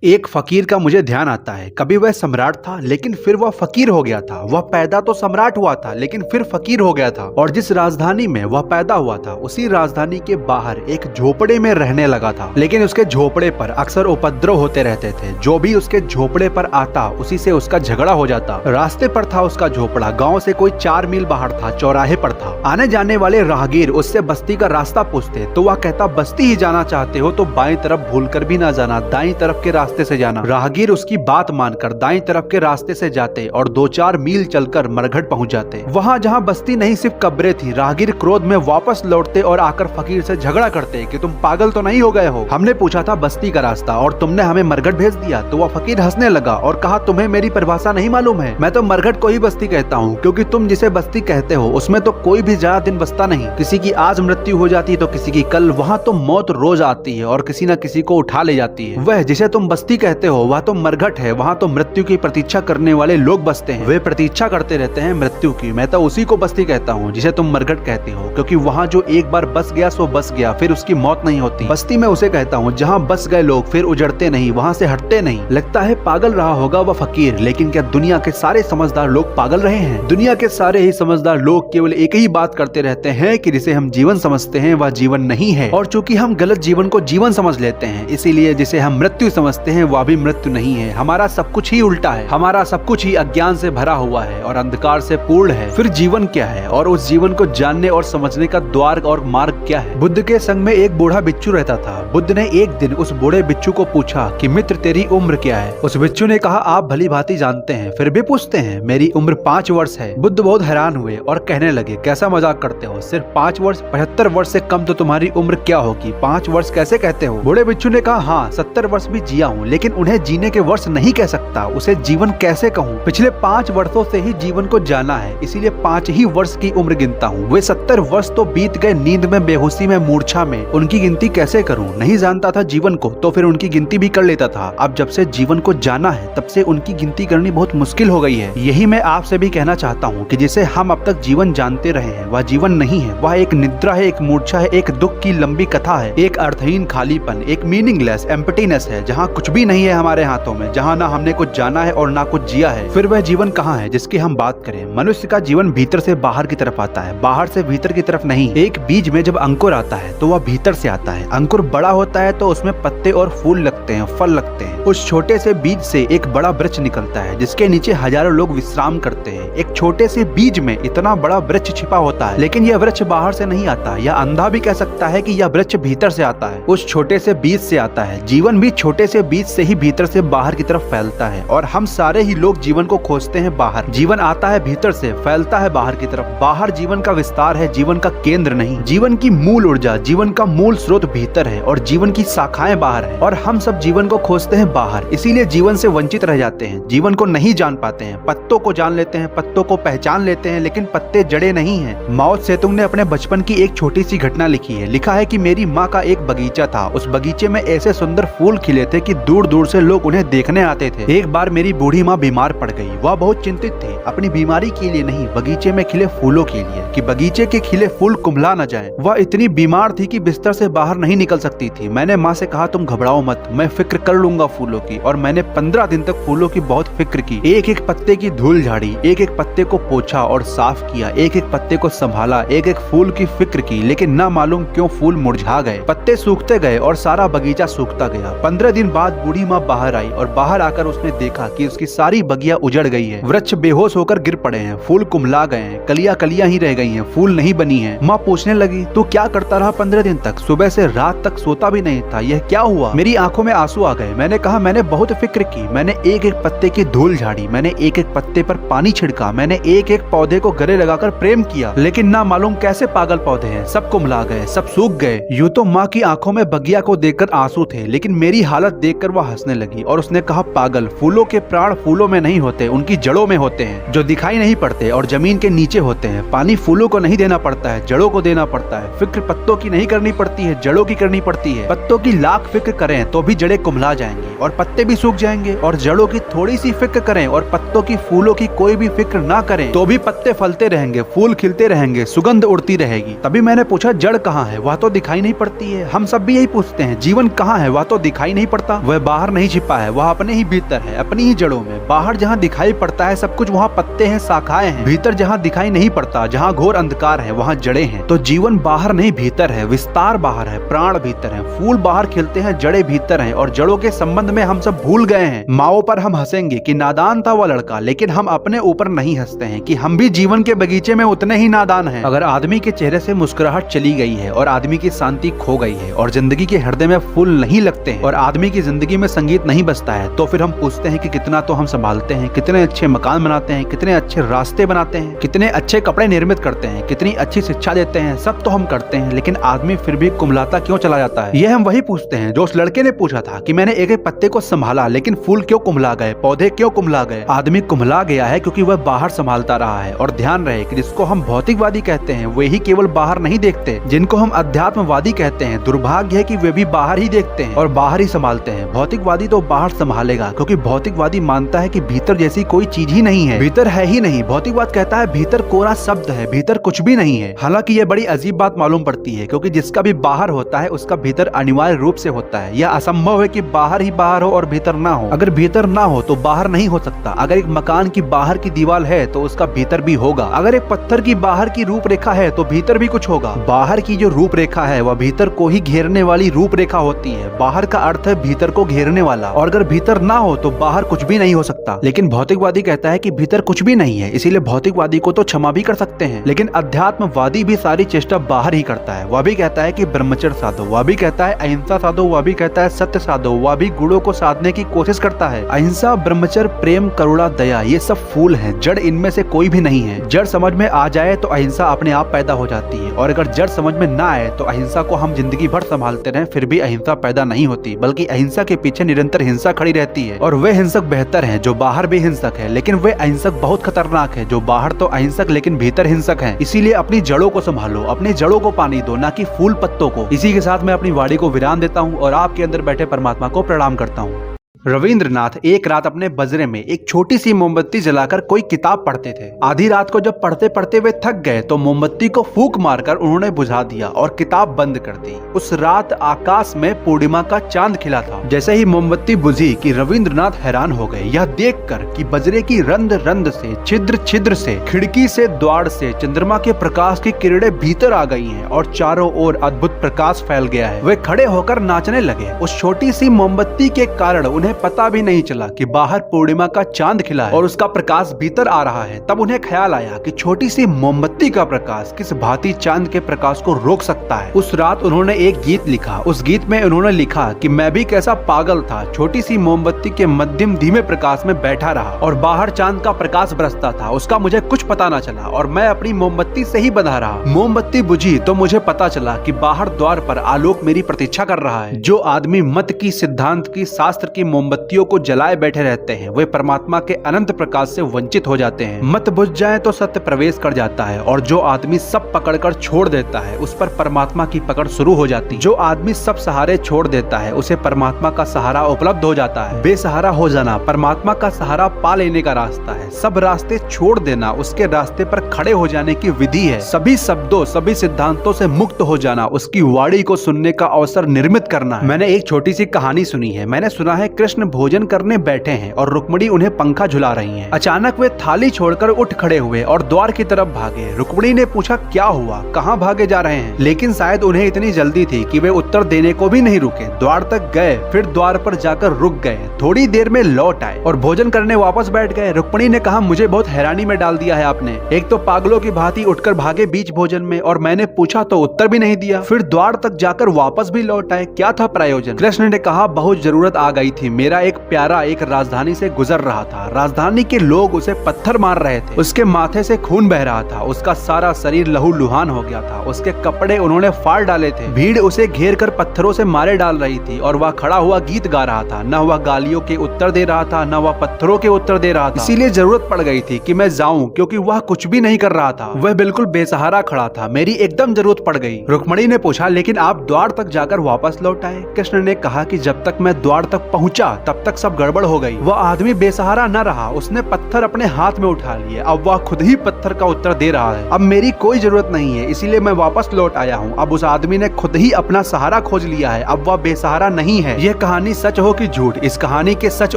एक फकीर का मुझे ध्यान आता है। कभी वह सम्राट था लेकिन फिर वह फकीर हो गया था। वह पैदा तो सम्राट हुआ था लेकिन फिर फकीर हो गया था। और जिस राजधानी में वह पैदा हुआ था उसी राजधानी के बाहर एक झोपड़े में रहने लगा था। लेकिन उसके झोपड़े पर अक्सर उपद्रव होते रहते थे। जो भी उसके झोपड़े पर आता उसी से उसका झगड़ा हो जाता। रास्ते पर था उसका झोपड़ा, गाँव से कोई 4 मील बाहर था, चौराहे पर था। आने जाने वाले राहगीर उससे बस्ती का रास्ता पूछते तो वह कहता, बस्ती ही जाना चाहते हो तो बाएं तरफ भूलकर भी ना जाना, दाईं तरफ के रास्ते से जाना। राहगीर उसकी बात मानकर दाईं तरफ के रास्ते से जाते और 2-4 मील चलकर मरघट पहुंच जाते। वहां जहां बस्ती नहीं सिर्फ कब्रें थी। राहगीर क्रोध में वापस लौटते और आकर फकीर से झगड़ा करते कि तुम पागल तो नहीं हो गए हो, हमने पूछा था बस्ती का रास्ता और तुमने हमें मरघट भेज दिया। तो वह फकीर हंसने लगा और कहा, तुम्हें मेरी परिभाषा नहीं मालूम है, मैं तो मरघट को ही बस्ती कहता हूँ, क्योंकि तुम जिसे बस्ती कहते हो उसमें तो कोई भी ज्यादा दिन बसता नहीं। किसी की आज मृत्यु हो जाती है तो किसी की कल। वहाँ तो मौत रोज आती है और किसी न किसी को उठा ले जाती है। वह जिसे तुम बस्ती कहते हो वह तो मरघट है। वहाँ तो मृत्यु की प्रतीक्षा करने वाले लोग बसते हैं, वे प्रतीक्षा करते रहते हैं मृत्यु की। मैं तो उसी को बस्ती कहता हूँ जिसे तुम मरघट कहते हो, क्योंकि वहाँ जो एक बार बस गया सो बस गया, फिर उसकी मौत नहीं होती। बस्ती में उसे कहता हूँ जहाँ बस गए लोग फिर उजड़ते नहीं, वहाँ से हटते नहीं। लगता है पागल रहा होगा वह फकीर, लेकिन क्या दुनिया के सारे समझदार लोग पागल रहे हैं? दुनिया के सारे ही समझदार लोग केवल एक ही बात करते रहते हैं कि जिसे हम जीवन समझते हैं वह जीवन नहीं है। और चूंकि हम गलत जीवन को जीवन समझ लेते हैं, इसीलिए जिसे हम मृत्यु समझते हैं वह भी मृत्यु नहीं है। हमारा सब कुछ ही उल्टा है, हमारा सब कुछ ही अज्ञान से भरा हुआ है और अंधकार से पूर्ण है। फिर जीवन क्या है और उस जीवन को जानने और समझने का द्वार और मार्ग क्या है? बुद्ध के संग में एक बूढ़ा बिच्छू रहता था। बुद्ध ने एक दिन उस बूढ़े बिच्छू को पूछा कि मित्र तेरी उम्र क्या है? उस बिच्छू ने कहा, आप भली भांति जानते हैं, फिर भी पूछते हैं, मेरी उम्र 5 वर्ष है। बुद्ध बहुत हैरान हुए और कहने लगे, कैसा मजाक करते हो, सिर्फ 5 वर्ष? 75 वर्ष से कम तो तुम्हारी उम्र क्या होगी, 5 वर्ष कैसे कहते हो? बूढ़े बिच्छू ने कहा, हाँ 70 वर्ष भी जिया हूँ, लेकिन उन्हें जीने के वर्ष नहीं कह सकता, उसे जीवन कैसे कहूँ? पिछले 5 वर्षों से ही जीवन को जाना है, इसीलिए 5 ही वर्ष की उम्र गिनता हूँ। वे 70 वर्ष तो बीत गए नींद में, बेहोशी में, मूर्छा में, उनकी गिनती कैसे करूँ? नहीं जानता था जीवन को तो फिर उनकी गिनती भी कर लेता था। अब जब से जीवन को जाना है तब से उनकी गिनती करनी बहुत मुश्किल हो गई है। यही मैं आपसे भी कहना चाहता हूँ कि जिसे हम अब तक जीवन जानते रहे हैं वह जीवन नहीं है, वह एक निद्रा है, एक मूर्छा है, एक दुख की लंबी कथा है, एक अर्थहीन खालीपन, एक मीनिंगलेस एम्प्टीनेस है, जहाँ कुछ भी नहीं है हमारे हाथों में, जहाँ ना हमने कुछ जाना है और ना कुछ जिया है। फिर वह जीवन कहाँ है जिसकी हम बात करें? मनुष्य का जीवन भीतर से बाहर की तरफ आता है, बाहर से भीतर की तरफ नहीं। एक बीज में जब अंकुर आता है तो वह भीतर से आता है। अंकुर बड़ा होता है तो उसमें पत्ते और फूल लगते हैं, फल लगते हैं। उस छोटे से बीज से एक बड़ा वृक्ष निकलता है जिसके नीचे हजारों लोग विश्राम करते हैं। एक छोटे से बीज में इतना बड़ा वृक्ष छिपा होता है, लेकिन यह वृक्ष बाहर से नहीं आता। यह अंधा भी कह सकता है कि यह वृक्ष भीतर से आता है, उस छोटे से बीज से आता है। जीवन भी छोटे से बीज से ही भीतर से बाहर की तरफ फैलता है और हम सारे ही लोग जीवन को खोजते हैं बाहर। जीवन आता है भीतर से, फैलता है बाहर की तरफ। बाहर जीवन का विस्तार है, जीवन का केंद्र नहीं। जीवन की मूल ऊर्जा, जीवन का मूल स्रोत भीतर है और जीवन की शाखाएं बाहर है, और हम सब जीवन को खोजते हैं बाहर। इसीलिए जीवन से वंचित रह जाते हैं, जीवन को नहीं जान पाते हैं। पत्तों को जान लेते हैं, पत्तों को पहचान लेते हैं, लेकिन पत्ते जड़े नहीं हैं। माओ त्से-तुंग ने अपने बचपन की एक छोटी सी घटना लिखी है। लिखा है कि मेरी माँ का एक बगीचा था, उस बगीचे में ऐसे सुंदर फूल खिले थे कि दूर दूर से लोग उन्हें देखने आते थे। एक बार मेरी बूढ़ी माँ बीमार पड़ गई। वह बहुत चिंतित थी, अपनी बीमारी के लिए नहीं, बगीचे में खिले फूलों के लिए, कि बगीचे के खिले फूल कुम्हला न जाएं। वह इतनी बीमार थी कि बिस्तर से बाहर नहीं निकल सकती थी। मैंने माँ से कहा, तुम घबराओ मत, मैं फिक्र कर लूंगा फूलों की। और मैंने 15 दिन तक फूलों की बहुत फिक्र की। एक एक पत्ते की धूल झाड़ी, एक एक पत्ते को पोछा और साफ किया, एक एक पत्ते को संभाला, एक एक फूल की फिक्र की, लेकिन न मालूम क्यों फूल मुरझा गए, पत्ते सूखते गए और सारा बगीचा सूखता गया। 15 दिन बाद बूढ़ी माँ बाहर आई और बाहर आकर उसने देखा कि उसकी सारी बगिया उजड़ गई है। वृक्ष बेहोश होकर गिर पड़े हैं, फूल कुम्हला गए हैं, कलियां कलियां ही रह गई हैं, फूल नहीं बनी है। माँ पूछने लगी, तू क्या करता रहा 15 दिन तक? सुबह से रात तक सोता भी नहीं था, यह क्या हुआ? मेरी आंखों में आंसू आ गए। मैंने कहा, मैंने बहुत फिक्र की, मैंने एक एक पत्ते की धूल झाड़ी, मैंने एक एक पत्ते पर पानी छिड़का, मैंने एक एक पौधे को गले लगाकर प्रेम किया, लेकिन ना मालूम कैसे पागल पौधे हैं, सब कुम्हला गए, सब सूख गए। यूं तो माँ की आंखों में बगिया को देखकर आंसू थे, लेकिन मेरी हालत देखकर वह हंसने लगी और उसने कहा, पागल, फूलों के प्राण फूलों में नहीं होते, उनकी जड़ों में होते हैं, जो दिखाई नहीं पड़ते और जमीन के नीचे होते हैं। पानी फूलों को नहीं देना पड़ता है, जड़ों को देना पड़ता है। फिक्र पत्तों की नहीं करनी पड़ती है, जड़ों की करनी पड़ती है। पत्तों की लाख फिक्र करें तो भी जड़ें कुम्हला जाएंगी और पत्ते भी सूख जाएंगे, और जड़ों की थोड़ी सी फिक्र करें और पत्तों की, फूलों की कोई भी फिक्र ना करें तो भी पत्ते फलते रहेंगे, फूल खिलते रहेंगे, सुगंध उड़ती रहेगी। तभी मैंने पूछा, जड़ कहाँ है? वह तो दिखाई नहीं पड़ती है। हम सब भी यही पूछते हैं, जीवन कहाँ है? वह तो दिखाई नहीं पड़ता। वह बाहर नहीं छिपा है, वह अपने ही भीतर है, अपनी ही जड़ों में। बाहर जहाँ दिखाई पड़ता है सब कुछ, वहाँ पत्ते हैं, शाखाएं हैं। भीतर जहाँ दिखाई नहीं पड़ता, जहाँ घोर अंधकार है, वहाँ जड़ें हैं। तो जीवन बाहर नहीं भीतर है, विस्तार बाहर है, प्राण भीतर है। फूल बाहर खिलते हैं, जड़ें भीतर हैं, और जड़ों के संबंध में हम सब भूल गए हैं। माओ पर हम हंसेंगे कि नादान था वह लड़का, लेकिन हम अपने ऊपर नहीं हंसते हैं कि हम भी जीवन के बगीचे में उतने ही नादान हैं। अगर आदमी के चेहरे से मुस्कुराहट चली गई है और आदमी की शांति खो गई है और जिंदगी के हृदय में फूल नहीं लगते हैं और आदमी की जिंदगी में संगीत नहीं बजता है, तो फिर हम पूछते हैं कि कितना तो हम संभालते हैं, कितने अच्छे मकान बनाते हैं, कितने अच्छे रास्ते बनाते हैं, कितने अच्छे कपड़े निर्मित करते हैं, कितनी अच्छी शिक्षा देते हैं, सब तो हम करते हैं, लेकिन आदमी फिर भी कुम्हलाता क्यों चला जाता है? यह हम वही पूछते हैं जो उस लड़के ने पूछा था कि मैंने एक एक पत्ते को संभाला, लेकिन फूल क्यों कुम्हला गए, पौधे क्यों कुम्हला गए? आदमी कुम्हला गया है क्योंकि वह बाहर संभालता रहा है। और ध्यान रहे कि जिसको हम भौतिकवादी कहते हैं वे ही केवल बाहर नहीं देखते, जिनको हम अध्यात्मवादी कहते हैं दुर्भाग्य है कि वे भी बाहर ही देखते हैं और बाहर ही संभालते हैं। भौतिकवादी तो बाहर संभालेगा, क्योंकि भौतिकवादी मानता है कि भीतर जैसी कोई चीज ही नहीं है, भीतर है ही नहीं। भौतिकवाद कहता है भीतर कोरा शब्द है, भीतर कुछ भी नहीं है। हालांकि यह बड़ी अजीब बात मालूम पड़ती है, क्योंकि जिसका भी बाहर होता है उसका भीतर अनिवार्य रूप से होता है। यह असंभव है कि बाहर ही बाहर हो और भीतर ना हो। अगर भीतर ना हो तो बाहर नहीं हो सकता। अगर एक मकान की बाहर की दीवार है तो उसका भीतर भी होगा। अगर एक पत्थर की बाहर की रूपरेखा है तो भीतर भी कुछ होगा। बाहर की जो रूपरेखा है वह भीतर को ही घेरने वाली रूपरेखा होती है। बाहर का अर्थ है भीतर को घेरने वाला, और अगर भीतर ना हो तो बाहर कुछ भी नहीं हो सकता। लेकिन भौतिकवादी कहता है कि भीतर कुछ भी नहीं है, इसीलिए भौतिकवादी को तो क्षमा भी कर सकते हैं, लेकिन अध्यात्मवादी भी सारी चेष्टा बाहर ही करता है। वह भी कहता है कि ब्रह्मचर्य साधो, वह भी कहता है अहिंसा साधो, वह भी कहता है सत्य साधो, वह भी गुणों को साधने की कोशिश करता है। अहिंसा, ब्रह्मचर्य, प्रेम, करुणा, दया, ये सब फूल हैं, जड़ इनमें से कोई भी नहीं है। जड़ समझ में आ जाए तो अहिंसा अपने आप पैदा हो जाती है, और अगर जड़ समझ में ना आए तो अहिंसा को हम जिंदगी भर संभालते रहें फिर भी अहिंसा पैदा नहीं होती, बल्कि अहिंसा के पीछे निरंतर हिंसा खड़ी रहती है। और वे हिंसक बेहतर हैं जो बाहर भी हिंसक है, लेकिन वे अहिंसक बहुत खतरनाक है जो बाहर तो अहिंसक लेकिन भीतर हिंसक है। इसीलिए अपनी जड़ों को संभालो, अपनी जड़ों को पानी दो, ना कि फूल पत्तों को। इसी के साथ मैं अपनी वाणी को विराम देता हूँ और आपके अंदर बैठे परमात्मा को प्रणाम करता हूँ। रविंद्रनाथ एक रात अपने बजरे में एक छोटी सी मोमबत्ती जलाकर कोई किताब पढ़ते थे। आधी रात को जब पढ़ते पढ़ते वे थक गए तो मोमबत्ती को फूंक मारकर उन्होंने बुझा दिया और किताब बंद कर दी। उस रात आकाश में पूर्णिमा का चांद खिला था। जैसे ही मोमबत्ती बुझी कि रविंद्रनाथ हैरान हो गए यह देखकर कि बजरे की रंध रंध से, छिद्र छिद्र से, खिड़की से, द्वार से चंद्रमा के प्रकाश की किरणें भीतर आ गई हैं और चारों ओर अद्भुत प्रकाश फैल गया है। वे खड़े होकर नाचने लगे। उस छोटी सी मोमबत्ती के कारण उन्हें पता भी नहीं चला कि बाहर पूर्णिमा का चांद खिला है और उसका प्रकाश भीतर आ रहा है। तब उन्हें ख्याल आया कि छोटी सी मोमबत्ती का प्रकाश किस भांति चांद के प्रकाश को रोक सकता है। उस रात उन्होंने एक गीत लिखा। उस गीत में उन्होंने लिखा कि मैं भी कैसा पागल था, छोटी सी मोमबत्ती के मध्यम धीमे प्रकाश में बैठा रहा और बाहर चांद का प्रकाश बरसता था। उसका मुझे कुछ पता न चला और मैं अपनी मोमबत्ती से ही बंधा रहा। मोमबत्ती बुझी तो मुझे पता चला कि बाहर द्वार पर आलोक मेरी प्रतीक्षा कर रहा है। जो आदमी मत की, सिद्धांत की, शास्त्र की मोमबत्तियों को जलाए बैठे रहते हैं वे परमात्मा के अनंत प्रकाश से वंचित हो जाते हैं। मत बुझ जाए तो सत्य प्रवेश कर जाता है, और जो आदमी सब पकड़कर छोड़ देता है उस पर परमात्मा की पकड़ शुरू हो जाती है। जो आदमी सब सहारे छोड़ देता है उसे परमात्मा का सहारा उपलब्ध हो जाता है। बेसहारा हो जाना परमात्मा का सहारा पा लेने का रास्ता है। सब रास्ते छोड़ देना उसके रास्ते पर खड़े हो जाने की विधि है। सभी शब्दों, सभी सिद्धांतों से मुक्त हो जाना उसकी वाणी को सुनने का अवसर निर्मित करना है। मैंने एक छोटी सी कहानी सुनी है। मैंने सुना है कृष्ण भोजन करने बैठे हैं और रुक्मिणी उन्हें पंखा झुला रही हैं। अचानक वे थाली छोड़कर उठ खड़े हुए और द्वार की तरफ भागे। रुक्मिणी ने पूछा क्या हुआ, कहाँ भागे जा रहे हैं? लेकिन शायद उन्हें इतनी जल्दी थी कि वे उत्तर देने को भी नहीं रुके। द्वार तक गए, फिर द्वार पर जाकर रुक गए, थोड़ी देर में लौट आए और भोजन करने वापस बैठ गए। रुक्मिणी ने कहा मुझे बहुत हैरानी में डाल दिया है आपने। एक तो पागलों की भांति उठकर भागे बीच भोजन में और मैंने पूछा तो उत्तर भी नहीं दिया, फिर द्वार तक जाकर वापस भी लौट आए। क्या था प्रयोजन? कृष्ण ने कहा बहुत जरूरत आ गई थी। मेरा एक प्यारा एक राजधानी से गुजर रहा था। राजधानी के लोग उसे पत्थर मार रहे थे। उसके माथे से खून बह रहा था। उसका सारा शरीर लहू लुहान हो गया था। उसके कपड़े उन्होंने फाड़ डाले थे। भीड़ उसे घेर कर पत्थरों से मारे डाल रही थी और वह खड़ा हुआ गीत गा रहा था। न वह गालियों के उत्तर दे रहा था, न वह पत्थरों के उत्तर दे रहा था। इसीलिए जरूरत पड़ गई थी कि मैं जाऊं, क्योंकि वह कुछ भी नहीं कर रहा था। वह बिल्कुल बेसहारा खड़ा था। मेरी एकदम जरूरत पड़ गई। रुक्मिणी ने पूछा लेकिन आप द्वार तक जाकर वापस लौट आए? कृष्ण ने कहा कि जब तक मैं द्वार तक पहुंचा किया तब तक सब गड़बड़ हो गई। वह आदमी बेसहारा न रहा, उसने पत्थर अपने हाथ में उठा लिए। अब वह खुद ही पत्थर का उत्तर दे रहा है। अब मेरी कोई जरूरत नहीं है, इसीलिए मैं वापस लौट आया हूँ। अब उस आदमी ने खुद ही अपना सहारा खोज लिया है, अब वह बेसहारा नहीं है। यह कहानी सच हो कि झूठ, इस कहानी के सच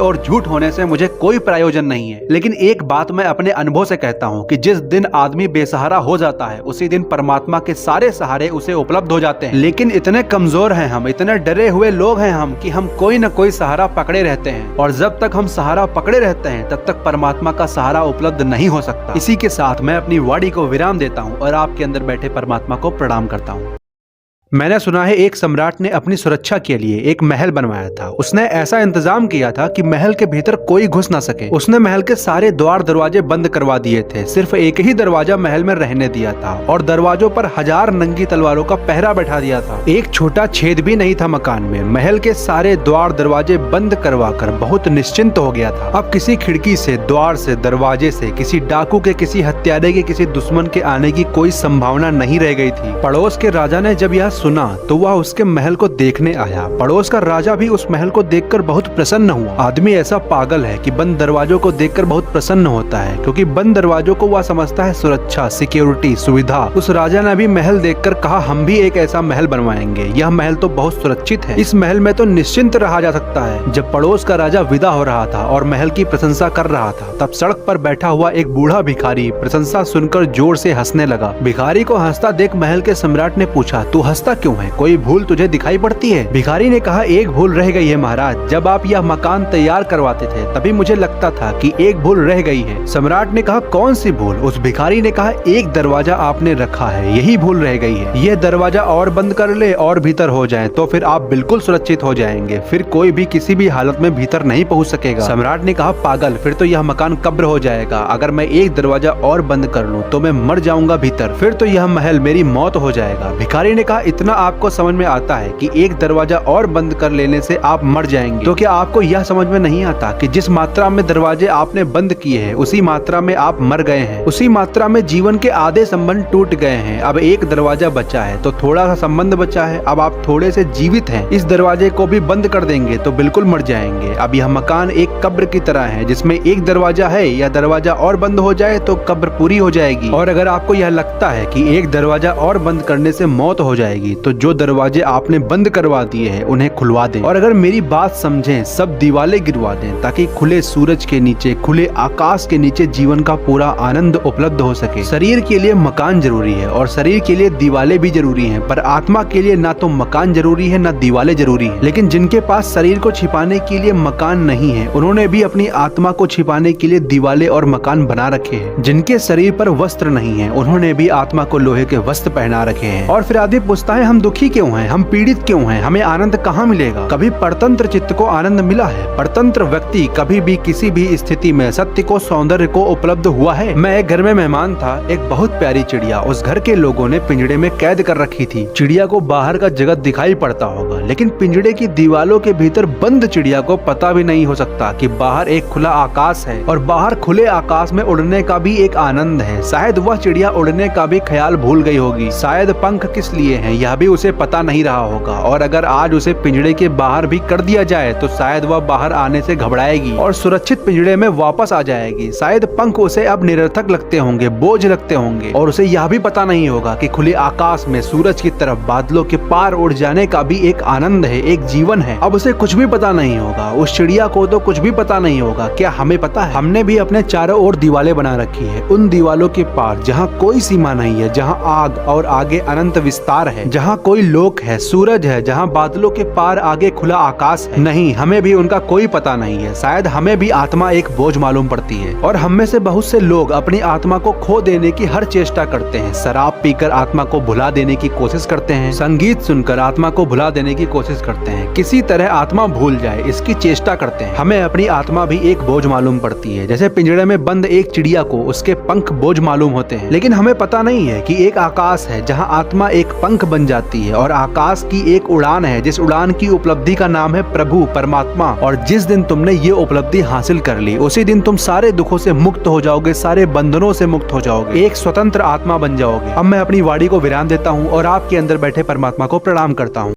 और झूठ होने से मुझे कोई प्रयोजन नहीं है, लेकिन एक बात मैं अपने अनुभव से कहता हूँ कि जिस दिन आदमी बेसहारा हो जाता है उसी दिन परमात्मा के सारे सहारे उसे उपलब्ध हो जाते हैं। लेकिन इतने कमजोर हैं हम, इतने डरे हुए लोग हैं हम कि हम कोई न कोई सहारा पकड़े रहते हैं, और जब तक हम सहारा पकड़े रहते हैं तब तक परमात्मा का सहारा उपलब्ध नहीं हो सकता। इसी के साथ मैं अपनी वाणी को विराम देता हूँ और आपके अंदर बैठे परमात्मा को प्रणाम करता हूँ। मैंने सुना है एक सम्राट ने अपनी सुरक्षा के लिए एक महल बनवाया था। उसने ऐसा इंतजाम किया था कि महल के भीतर कोई घुस ना सके। उसने महल के सारे द्वार दरवाजे बंद करवा दिए थे, सिर्फ एक ही दरवाजा महल में रहने दिया था, और दरवाजों पर 1000 नंगी तलवारों का पहरा बैठा दिया था। एक छोटा छेद भी नहीं था मकान में। महल के सारे द्वार दरवाजे बंद करवा कर बहुत निश्चिंत हो गया था। अब किसी खिड़की से, द्वार से, दरवाजे से, किसी डाकू के, किसी हत्यारे के, किसी दुश्मन के आने की कोई संभावना नहीं रह गई थी। पड़ोस के राजा ने जब यह सुना तो वह उसके महल को देखने आया। पड़ोस का राजा भी उस महल को देखकर बहुत प्रसन्न हुआ। आदमी ऐसा पागल है कि बंद दरवाजों को देखकर बहुत प्रसन्न होता है, क्योंकि बंद दरवाजों को वह समझता है सुरक्षा, सिक्योरिटी, सुविधा। उस राजा ने भी महल देखकर कहा, हम भी एक ऐसा महल बनवाएंगे। यह महल तो बहुत सुरक्षित है, इस महल में तो निश्चिंत रहा जा सकता है। जब पड़ोस का राजा विदा हो रहा था और महल की प्रशंसा कर रहा था, तब सड़क पर बैठा हुआ एक बूढ़ा भिखारी प्रशंसा सुनकर जोर से हंसने लगा। भिखारी को हंसता देख महल के सम्राट ने पूछा, तू हंसता क्यों है? कोई भूल तुझे दिखाई पड़ती है? भिखारी ने कहा, एक भूल रह गई है महाराज। जब आप यह मकान तैयार करवाते थे तभी मुझे लगता था कि एक भूल रह गई है। सम्राट ने कहा, कौन सी भूल? उस भिखारी ने कहा, एक दरवाजा आपने रखा है, यही भूल रह गई है। यह दरवाजा और बंद कर ले और भीतर हो जाए तो फिर आप बिल्कुल सुरक्षित हो जाएंगे, फिर कोई भी किसी भी हालत में भीतर नहीं पहुंच सकेगा। सम्राट ने कहा, पागल, फिर तो यह मकान कब्र हो जाएगा। अगर मैं एक दरवाजा और बंद कर लूं तो मैं मर जाऊंगा भीतर, फिर तो यह महल मेरी मौत हो जाएगा। भिखारी ने कहा, इतना आपको समझ में आता है कि एक दरवाजा और बंद कर लेने से आप मर जाएंगे, तो क्या आपको यह समझ में नहीं आता कि जिस मात्रा में दरवाजे आपने बंद किए हैं उसी मात्रा में आप मर गए हैं, उसी मात्रा में जीवन के आधे संबंध टूट गए हैं। अब एक दरवाजा बचा है तो थोड़ा सा संबंध बचा है, अब आप थोड़े से जीवित हैं। इस दरवाजे को भी बंद कर देंगे तो बिल्कुल मर जाएंगे। अब यह मकान एक कब्र की तरह है जिसमें एक दरवाजा है, यह दरवाजा और बंद हो जाए तो कब्र पूरी हो जाएगी। और अगर आपको यह लगता है कि एक दरवाजा और बंद करने से मौत हो जाएगी, तो जो दरवाजे आपने बंद करवा दिए हैं उन्हें खुलवा दें। और अगर मेरी बात समझें, सब दीवाले गिरवा दें ताकि खुले सूरज के नीचे, खुले आकाश के नीचे जीवन का पूरा आनंद उपलब्ध हो सके। शरीर के लिए मकान जरूरी है और शरीर के लिए दीवाले भी जरूरी हैं, पर आत्मा के लिए ना तो मकान जरूरी है ना दीवाले जरूरी है। लेकिन जिनके पास शरीर को छिपाने के लिए मकान नहीं है, उन्होंने भी अपनी आत्मा को छिपाने के लिए दीवाले और मकान बना रखे हैं। जिनके शरीर पर वस्त्र नहीं है, उन्होंने भी आत्मा को लोहे के वस्त्र पहना रखे हैं। और फिर आदमी पूछता है, हम दुखी क्यों हैं, हम पीड़ित क्यों हैं, हमें आनंद कहाँ मिलेगा? कभी परतंत्र चित्त को आनंद मिला है? परतंत्र व्यक्ति कभी भी किसी भी स्थिति में सत्य को, सौंदर्य को उपलब्ध हुआ है? मैं एक घर में मेहमान था, एक बहुत प्यारी चिड़िया उस घर के लोगों ने पिंजड़े में कैद कर रखी थी। चिड़िया को बाहर का जगत दिखाई पड़ता होगा, लेकिन पिंजड़े की दीवालों के भीतर बंद चिड़िया को पता भी नहीं हो सकता कि बाहर एक खुला आकाश है, और बाहर खुले आकाश में उड़ने का भी एक आनंद है। शायद वह चिड़िया उड़ने का भी ख्याल भूल गई होगी, शायद पंख किस लिए हैं यह भी उसे पता नहीं रहा होगा। और अगर आज उसे पिंजड़े के बाहर भी कर दिया जाए तो शायद वह बाहर आने से घबराएगी और सुरक्षित पिंजड़े में वापस आ जाएगी। शायद पंख उसे अब निरर्थक लगते होंगे, बोझ लगते होंगे, और उसे यह भी पता नहीं होगा कि खुले आकाश में सूरज की तरफ बादलों के पार उड़ जाने का भी एक आनंद है, एक जीवन है। अब उसे कुछ भी पता नहीं होगा, उस चिड़िया को तो कुछ भी पता नहीं होगा। क्या हमें पता है? हमने भी अपने चारों ओर दीवालें बना रखी है, उन दीवालों के पार जहाँ कोई सीमा नहीं है, जहाँ आग और आगे अनंत विस्तार है, जहाँ कोई लोक है, सूरज है, जहाँ बादलों के पार आगे खुला आकाश है। नहीं, हमें भी उनका कोई पता नहीं है। शायद हमें भी आत्मा एक बोझ मालूम पड़ती है, और हम में से बहुत से लोग अपनी आत्मा को खो देने की हर चेष्टा करते हैं। शराब पीकर आत्मा को भुला देने की कोशिश करते हैं, संगीत सुनकर आत्मा को भुला देने की कोशिश करते हैं, किसी तरह आत्मा भूल जाए इसकी चेष्टा करते हैं। हमें अपनी आत्मा भी एक बोझ मालूम पड़ती है, जैसे पिंजड़े में बंद एक चिड़िया को उसके पंख बोझ मालूम होते हैं। लेकिन हमें पता नहीं है कि एक आकाश है जहाँ आत्मा एक पंख बन जाती है, और आकाश की एक उड़ान है जिस उड़ान की उपलब्धि का नाम है प्रभु परमात्मा। और जिस दिन तुमने ये उपलब्धि हासिल कर ली, उसी दिन तुम सारे दुखों से मुक्त हो जाओगे, सारे बंधनों से मुक्त हो जाओगे, एक स्वतंत्र आत्मा बन जाओगे। अब मैं अपनी वाणी को विराम देता हूँ और आपके अंदर बैठे परमात्मा को प्रणाम करता हूँ।